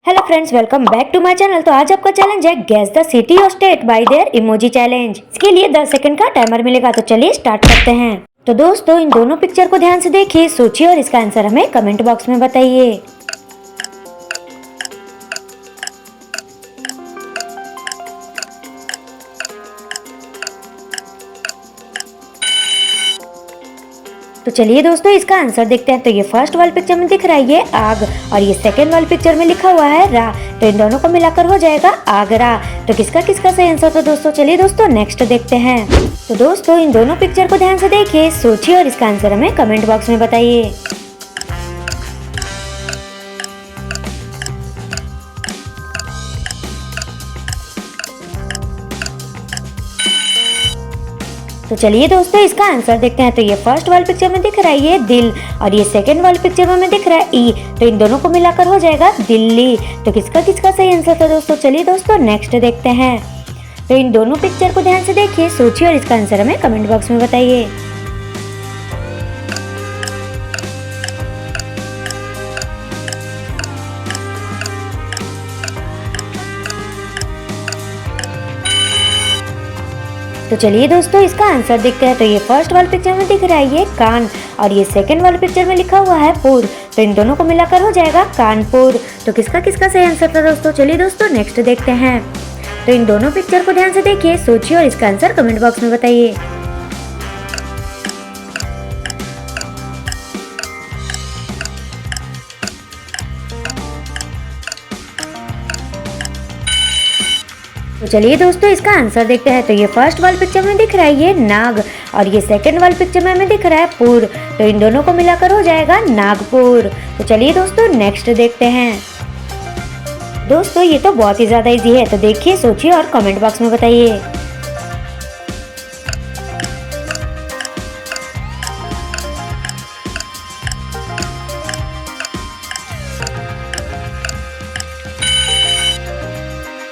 Hello friends, welcome back to my channel. तो आज आपका चैलेंज है गेस द सिटी और state by their emoji challenge. इसके लिए 10 सेकंड का टाइमर मिलेगा। तो चलिए स्टार्ट करते हैं। तो दोस्तों, इन दोनों पिक्चर को ध्यान से देखिए, सोचिए और इसका आंसर हमें कमेंट बॉक्स में बताइए। तो चलिए दोस्तों, इसका आंसर देखते हैं। तो ये फर्स्ट वाली पिक्चर में दिख रहा है ये आग, और ये सेकंड वाली पिक्चर में लिखा हुआ है रा। तो इन दोनों को मिलाकर हो जाएगा आगरा। तो किसका किसका सही आंसर था दोस्तों? चलिए दोस्तों नेक्स्ट देखते हैं। तो दोस्तों, इन दोनों पिक्चर को ध्यान से देखिए, सोचिए और इसका आंसर हमें कमेंट बॉक्स में बताइए। तो चलिए दोस्तों, इसका आंसर देखते हैं। तो ये फर्स्ट वाली पिक्चर में दिख रहा है ये दिल, और ये सेकंड वाली पिक्चर में हमें दिख रहा है ई। तो इन दोनों को मिलाकर हो जाएगा दिल्ली। तो किसका किसका सही आंसर था दोस्तों? चलिए दोस्तों नेक्स्ट देखते हैं। तो इन दोनों पिक्चर को ध्यान से देखिए, सोचिए और इसका आंसर हमें कमेंट बॉक्स में बताइए। तो चलिए दोस्तों, इसका आंसर देखते हैं। तो ये फर्स्ट वाली पिक्चर में दिख रहा है ये कान, और ये सेकंड वाली पिक्चर में लिखा हुआ है पुर। तो इन दोनों को मिलाकर हो जाएगा कानपुर। तो किसका किसका सही आंसर था दोस्तों? चलिए दोस्तों नेक्स्ट देखते हैं। तो इन दोनों पिक्चर को ध्यान से देखिए, सोचिए और इसका आंसर कमेंट बॉक्स में बताइए। तो चलिए दोस्तों, इसका आंसर देखते हैं। तो ये फर्स्ट वाली पिक्चर में दिख रहा है ये नाग, और ये सेकंड वाली पिक्चर में हमें दिख रहा है पुर। तो इन दोनों को मिलाकर हो जाएगा नागपुर। तो चलिए दोस्तों नेक्स्ट देखते हैं। दोस्तों, ये तो बहुत ही ज्यादा इजी है। तो देखिए, सोचिए और कमेंट बॉक्स में बताइए।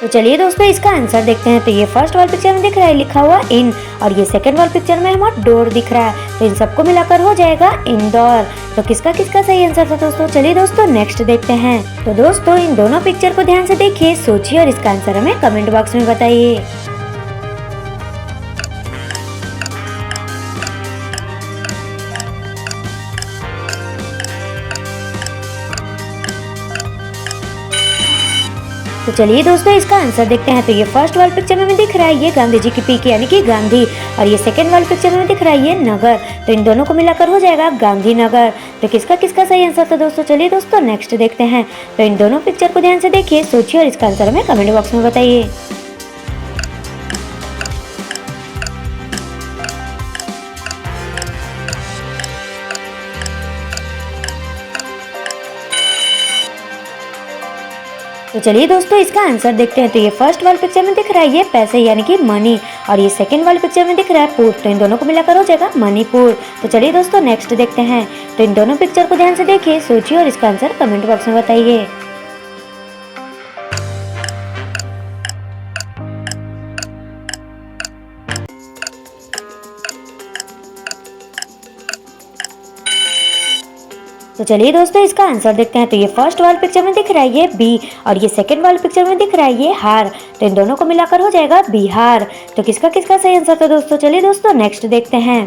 तो चलिए दोस्तों, इसका आंसर देखते हैं। तो ये फर्स्ट वाली पिक्चर में दिख रहा है लिखा हुआ इन, और ये सेकंड वाली पिक्चर में हमारा डोर दिख रहा है। तो इन सबको मिलाकर हो जाएगा इंदौर। तो किसका किसका सही आंसर था दोस्तों? चलिए दोस्तों नेक्स्ट देखते हैं। तो दोस्तों, इन दोनों पिक्चर को ध्यान से देखिए, सोचिए और इसका आंसर हमें कमेंट बॉक्स में बताइए। तो चलिए दोस्तों, इसका आंसर देखते हैं। तो ये फर्स्ट वाली पिक्चर में दिख रहा है ये गांधी जी की पीक यानी कि गांधी, और ये सेकंड वाली पिक्चर में दिख रहा है ये नगर। तो इन दोनों को मिलाकर हो जाएगा गांधीनगर। तो किसका किसका सही आंसर था दोस्तों? चलिए दोस्तों नेक्स्ट देखते हैं। तो इन दोनों पिक्चर को ध्यान से देखिए, सोचिए और इसका आंसर हमें कमेंट बॉक्स में बताइए। तो चलिए दोस्तों, इसका आंसर देखते हैं। तो ये फर्स्ट वाली पिक्चर में दिख रहा है ये पैसे यानी कि मनी, और ये सेकंड वाली पिक्चर में दिख रहा है पुर। तो इन दोनों को मिलाकर हो जाएगा मणिपुर। तो चलिए दोस्तों नेक्स्ट देखते हैं। तो इन दोनों पिक्चर को ध्यान से देखिए, सोचिए और इसका आंसर कमेंट बॉक्स में बताइए। तो चलिए दोस्तों, इसका आंसर देखते हैं। तो ये फर्स्ट वाली पिक्चर में दिख रहा है ये बी, और ये सेकंड वाली पिक्चर में दिख रहा है ये हार। तो इन दोनों को मिलाकर हो जाएगा बिहार। तो किसका किसका सही आंसर था दोस्तों? चलिए दोस्तों नेक्स्ट देखते हैं।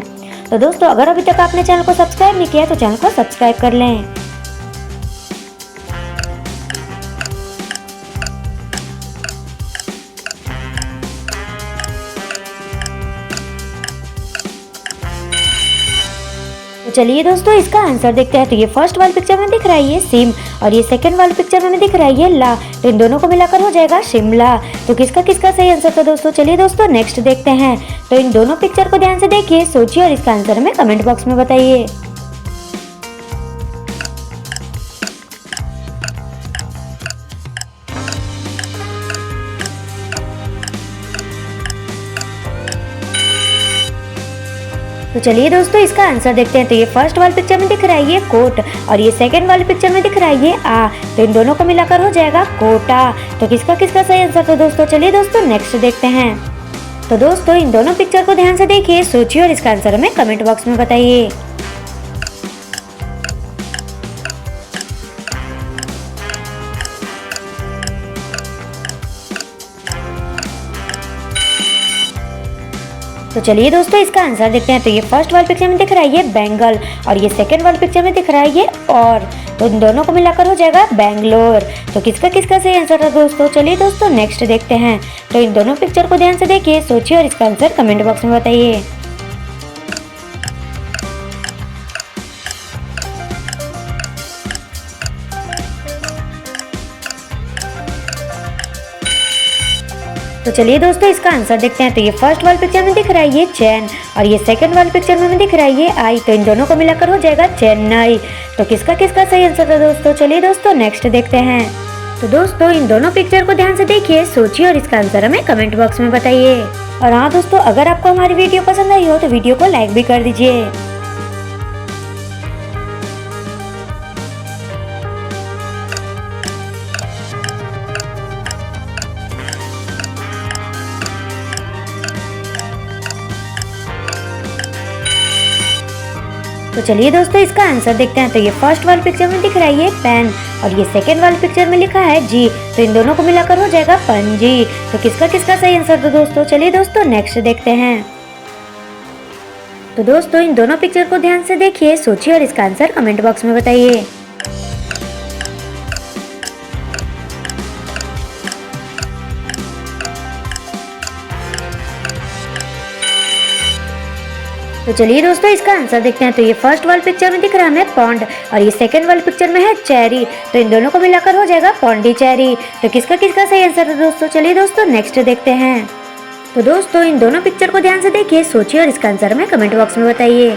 तो दोस्तों, अगर अभी तक आपने चैनल को सब्सक्राइब नहीं किया तो चैनल को सब्सक्राइब कर लें। तो चलिए दोस्तों, इसका आंसर देखते हैं। तो ये फर्स्ट वाली पिक्चर में दिख रहा है ये सिम, और ये सेकंड वाली पिक्चर में दिख रहा है ये ला। तो इन दोनों को मिलाकर हो जाएगा शिमला। तो किसका किसका सही आंसर था दोस्तों? चलिए दोस्तों नेक्स्ट देखते हैं। तो इन दोनों पिक्चर को ध्यान से देखिए, सोचिए और इसका आंसर हमें कमेंट बॉक्स में बताइए। तो चलिए दोस्तों, इसका आंसर देखते हैं। तो ये फर्स्ट वाली पिक्चर में दिख रहा है ये कोट, और ये सेकंड वाली पिक्चर में दिख रहा है ये आ। तो इन दोनों को मिलाकर हो जाएगा कोटा। तो किसका किसका सही आंसर था दोस्तों? चलिए दोस्तों नेक्स्ट देखते हैं। तो दोस्तों, इन दोनों पिक्चर को ध्यान से देखिए, सोचिए और इसका आंसर हमें कमेंट बॉक्स में बताइए। तो चलिए दोस्तों इसका आंसर देखते हैं। तो ये फर्स्ट वाले पिक्चर में दिख रहा है ये बेंगल और ये सेकंड वाले पिक्चर में दिख रहा है ये और। तो इन दोनों को मिलाकर हो जाएगा बेंगलोर। तो किसका किसका सही आंसर था दोस्तों। चलिए दोस्तों नेक्स्ट देखते हैं। तो इन दोनों पिक्चर को ध्यान से देखिए, सोचिए और इसका आंसर कमेंट बॉक्स में बताइए। तो चलिए दोस्तों इसका आंसर देखते हैं। तो ये फर्स्ट वाले पिक्चर में दिख रहा है ये चेन और ये सेकंड वाले पिक्चर में दिख रहा है ये आई। तो इन दोनों को मिलाकर हो जाएगा चेन्नई। तो किसका किसका सही आंसर था दोस्तों। चलिए दोस्तों नेक्स्ट देखते हैं। तो दोस्तों इन दोनों पिक्चर को ध्यान से देखिए, सोचिए और इसका आंसर हमें कमेंट बॉक्स में बताइए। और हाँ दोस्तों, अगर आपको हमारी वीडियो पसंद आई हो तो वीडियो को लाइक भी कर दीजिए। तो चलिए दोस्तों इसका आंसर देखते हैं। तो ये फर्स्ट वाले पिक्चर में दिख रहा है ये पेन और ये सेकंड वाले पिक्चर में लिखा है जी। तो इन दोनों को मिलाकर हो जाएगा पंजी। तो किसका किसका सही आंसर था दोस्तों। चलिए दोस्तों नेक्स्ट देखते हैं। तो दोस्तों इन दोनों पिक्चर को ध्यान से देखिए, सोचिए और इसका आंसर कमेंट बॉक्स में बताइए। तो चलिए दोस्तों इसका आंसर देखते हैं। तो ये फर्स्ट वाले पिक्चर में दिख रहा है हमें पॉन्ड और ये सेकंड वाले पिक्चर में है चेरी। तो इन दोनों को मिलाकर हो जाएगा पौंडीचेरी। तो किसका किसका सही आंसर है दोस्तों। चलिए दोस्तों नेक्स्ट देखते हैं। तो दोस्तों इन दोनों पिक्चर को ध्यान से देखिए, सोचिए और इसका आंसर हमें कमेंट बॉक्स में बताइए।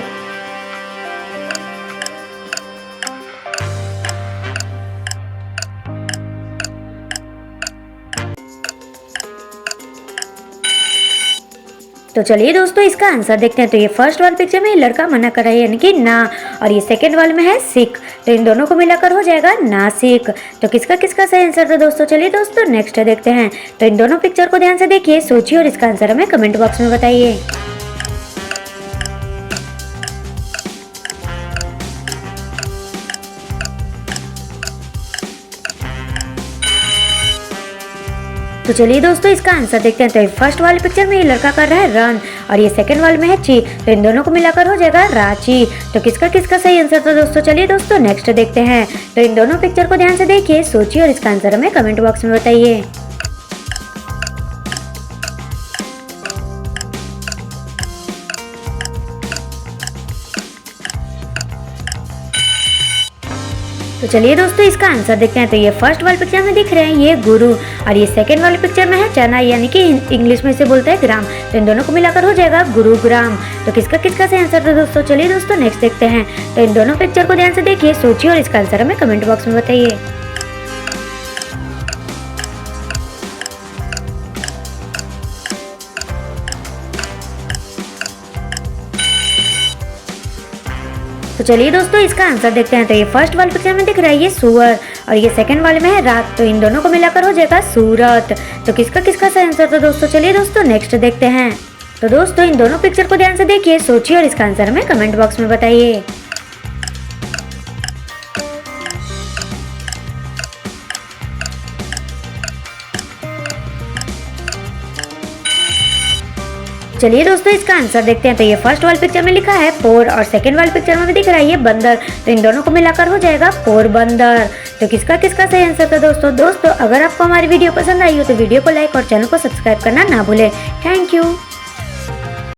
तो चलिए दोस्तों इसका आंसर देखते हैं। तो ये फर्स्ट वाले पिक्चर में लड़का मना कर रहा है यानी कि ना और ये सेकंड वाले में है सिख। तो इन दोनों को मिलाकर हो जाएगा नासिक। तो किसका किसका सही आंसर था दोस्तों। चलिए दोस्तों नेक्स्ट देखते हैं। तो इन दोनों पिक्चर को ध्यान से देखिए, सोचिए और इसका आंसर हमें कमेंट बॉक्स में बताइए। तो चलिए दोस्तों इसका आंसर देखते हैं। तो फर्स्ट वाले पिक्चर में ये लड़का कर रहा है रन और ये सेकंड वाले में है ची। तो इन दोनों को मिलाकर हो जाएगा रांची। तो किसका किसका सही आंसर था दोस्तों। चलिए दोस्तों नेक्स्ट देखते हैं। तो इन दोनों पिक्चर को ध्यान से देखिए, सोचिए और इसका आंसर हमें कमेंट बॉक्स में बताइए। तो चलिए दोस्तों इसका आंसर देखते हैं। तो ये फर्स्ट वाले पिक्चर में दिख रहे हैं ये गुरु और ये सेकंड वाले पिक्चर में है चना यानी कि इंग्लिश में से बोलते हैं ग्राम। तो इन दोनों को मिलाकर हो जाएगा गुरुग्राम। तो किसका किसका सही आंसर था दोस्तों। चलिए दोस्तों नेक्स्ट देखते हैं। तो इन दोनों पिक्चर को ध्यान से देखिए, सोचिए और इसका आंसर हमें कमेंट बॉक्स में बताइए। तो चलिए दोस्तों इसका आंसर देखते हैं। तो ये फर्स्ट वाले पिक्चर में दिख रहा है ये सुअर और ये सेकंड वाले में है रात। तो इन दोनों को मिलाकर हो जाएगा सूरत। तो किसका किसका सही आंसर था दोस्तों। चलिए दोस्तों नेक्स्ट देखते हैं। तो दोस्तों इन दोनों पिक्चर को ध्यान से देखिए, सोचिए और इसका आंसर हमें कमेंट बॉक्स में बताइए। चलिए दोस्तों इसका आंसर देखते हैं। तो ये फर्स्ट वाले पिक्चर में लिखा है पोर और सेकंड वाले पिक्चर में भी दिख रहा है ये बंदर। तो इन दोनों को मिलाकर हो जाएगा पोरबंदर। तो किसका किसका सही आंसर था दोस्तों। अगर आपको हमारी वीडियो पसंद आई हो तो वीडियो को लाइक और चैनल को सब्सक्राइब करना ना भूलें। Thank you.